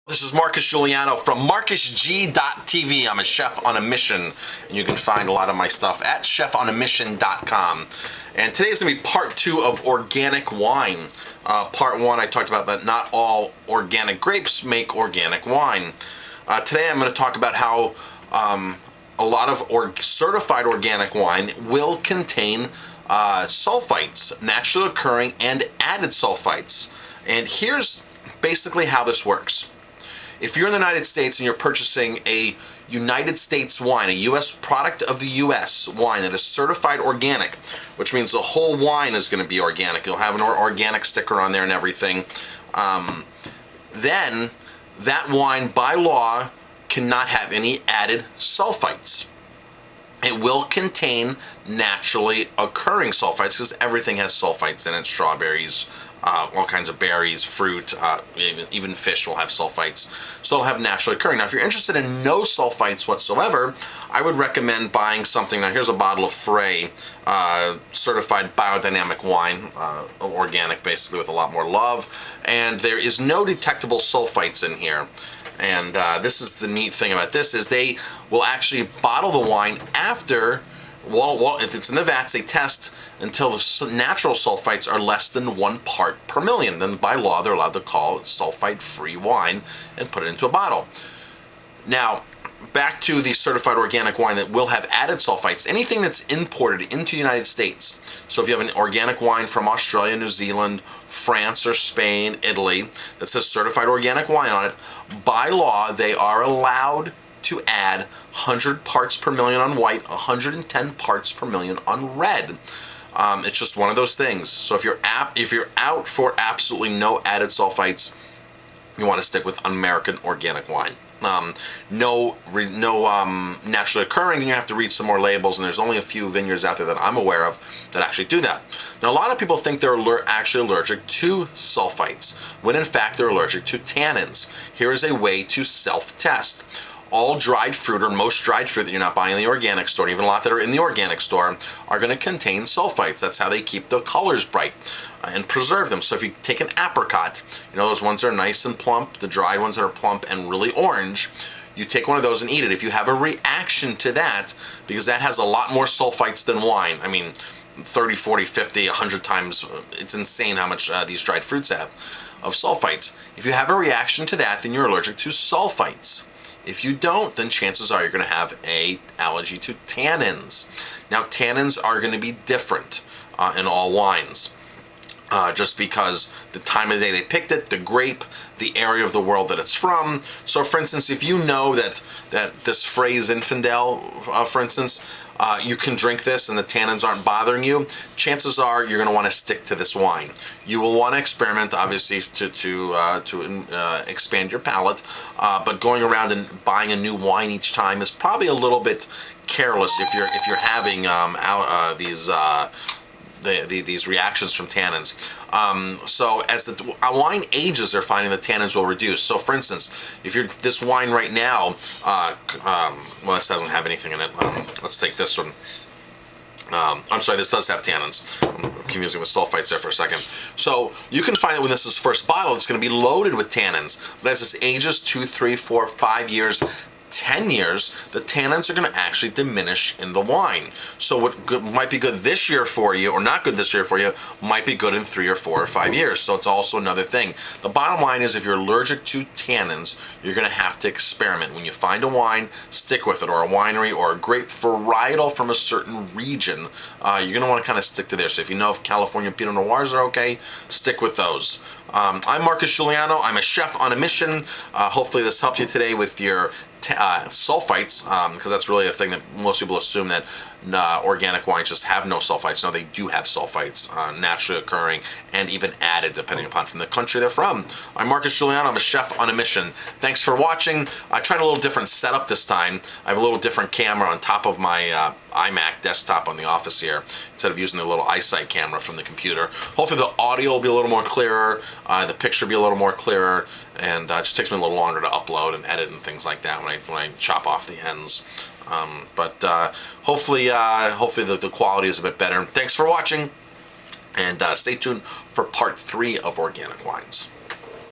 This is Marcus Giuliano from MarcusG.tv. I'm a chef on a mission, and you can find a lot of my stuff at chefonamission.com. And today is going to be part 2 of organic wine. Part 1, I talked about that not all organic grapes make organic wine. Today I'm going to talk about how a lot of certified organic wine will contain sulfites, naturally occurring and added sulfites. And here's basically how this works. If you're in the United States and you're purchasing a United States wine, a U.S. product of the U.S. wine that is certified organic, which means the whole wine is going to be organic. You'll have an organic sticker on there and everything. Then that wine, by law, cannot have any added sulfites. It will contain naturally occurring sulfites because everything has sulfites in it. Strawberries, all kinds of berries, fruit, even fish will have sulfites. So they'll have naturally occurring. Now, if you're interested in no sulfites whatsoever, I would recommend buying something. Now, here's a bottle of Frey, certified biodynamic wine, organic basically, with a lot more love. And there is no detectable sulfites in here. And this is the neat thing about this, is they will actually bottle the wine after, well, if it's in the vats, they test until the natural sulfites are less than 1 part per million. Then by law, they're allowed to call it sulfite-free wine and put it into a bottle. Now, back to the certified organic wine that will have added sulfites. Anything that's imported into the United States. So if you have an organic wine from Australia, New Zealand, France, or Spain, Italy, that says certified organic wine on it, by law, they are allowed to add 100 parts per million on white, 110 parts per million on red. It's just one of those things. So if you're out for absolutely no added sulfites, you want to stick with American organic wine. No naturally occurring, then you have to read some more labels, and there's only a few vineyards out there that I'm aware of that actually do that. Now, a lot of people think they're actually allergic to sulfites, when in fact they're allergic to tannins. Here is a way to self-test. All dried fruit, or most dried fruit that you're not buying in the organic store, even a lot that are in the organic store, are going to contain sulfites. That's how they keep the colors bright and preserve them. So if you take an apricot, you know those ones that are nice and plump, the dried ones that are plump and really orange, you take one of those and eat it. If you have a reaction to that, because that has a lot more sulfites than wine, I mean 30, 40, 50, 100 times, it's insane how much these dried fruits have of sulfites. If you have a reaction to that, then you're allergic to sulfites. If you don't, then chances are you're going to have an allergy to tannins. Now, tannins are going to be different in all wines, just because the time of the day they picked it, the grape, the area of the world that it's from. So, for instance, if you know that this phrase Zinfandel, for instance, you can drink this and the tannins aren't bothering you, chances are you're going to want to stick to this wine. You will want to experiment, obviously, to expand your palate, but going around and buying a new wine each time is probably a little bit careless if you're having these reactions from tannins. So as the wine ages, they're finding the tannins will reduce. So for instance, if you're this wine right now, well, this doesn't have anything in it. Let's take this one. I'm sorry, this does have tannins. I'm confusing with sulfites there for a second. So you can find that when this is first bottled, it's going to be loaded with tannins. But as this ages 2, 3, 4, 5 years, 10 years, the tannins are going to actually diminish in the wine. So what might be good this year for you, or not good this year for you, might be good in 3 or 4 or 5 years. So it's also another thing. The bottom line is, if you're allergic to tannins, you're going to have to experiment. When you find a wine, stick with it, or a winery, or a grape varietal from a certain region, you're going to want to kind of stick to there. So if you know if California Pinot Noirs are okay, stick with those. I'm Marcus Giuliano. I'm a chef on a mission. Hopefully this helped you today with your sulfites, because that's really a thing that most people assume that organic wines just have no sulfites. No, they do have sulfites, naturally occurring and even added depending upon from the country they're from. I'm Marcus Giuliano. I'm a chef on a mission. Thanks for watching. I tried a little different setup this time. I have a little different camera on top of my iMac desktop on the office here, instead of using the little eyesight camera from the computer. Hopefully the audio will be a little more clearer, the picture will be a little more clearer, and it just takes me a little longer to upload and edit and things like that when I chop off the ends. But hopefully the quality is a bit better. Thanks for watching, and stay tuned for part 3 of organic wines.